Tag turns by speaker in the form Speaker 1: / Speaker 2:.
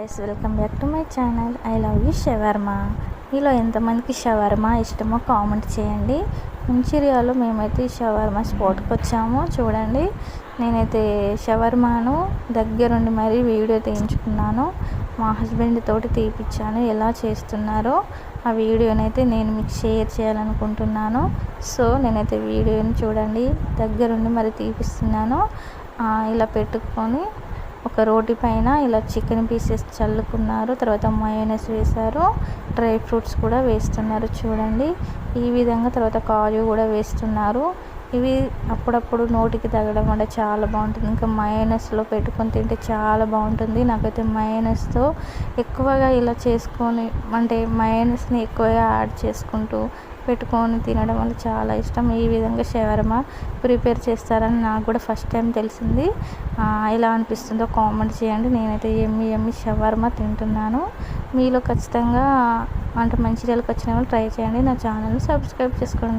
Speaker 1: Guys, welcome back to my channel. I love you shawarma. మీలో ఎంతమందికి shawarma ఇష్టమో comment చేయండి. మంచిర్యాలలో మేమైతే ఈ షవర్మా స్పాట్కి వచ్చాము. చూడండి, నేనైతే షవర్మాను దగ్గరుండి మరీ వీడియో తీయించుకున్నాను. మా హస్బెండ్ తోటి తీపిచ్చాను. ఎలా చేస్తున్నారో ఆ వీడియోనైతే నేను మీకు షేర్ చేయాలనుకుంటున్నాను. సో నేనైతే వీడియోని చూడండి, దగ్గరుండి మరి తీపిస్తున్నాను. ఇలా పెట్టుకొని ఒక రోటి పైన ఇలా చికెన్ పీసెస్ చల్లుకున్నారు. తర్వాత మయోనైస్ వేశారు, డ్రై ఫ్రూట్స్ కూడా వేస్తున్నారు. చూడండి ఈ విధంగా. తర్వాత కాజు కూడా వేస్తున్నారు. ఇవి అప్పుడప్పుడు నోటికి తగలడం వల్ల చాలా బాగుంటుంది. ఇంకా మయోనైస్లో పెట్టుకొని తింటే చాలా బాగుంటుంది. నాకైతే మయోనైస్తో ఎక్కువగా ఇలా చేసుకొని, అంటే మయోనైస్ని ఎక్కువగా యాడ్ చేసుకుంటూ పెట్టుకొని తినడం వల్ల చాలా ఇష్టం. ఈ విధంగా షవర్మా ప్రిపేర్ చేస్తారని నాకు కూడా ఫస్ట్ టైం తెలిసింది. ఎలా అనిపిస్తుందో కామెంట్ చేయండి. నేనైతే ఎమ్మి షవర్మా తింటున్నాను. మీలో ఖచ్చితంగా అంటే మంచిర్యాలకు వచ్చిన వాళ్ళు ట్రై చేయండి. నా ఛానల్ని సబ్స్క్రైబ్ చేసుకోండి.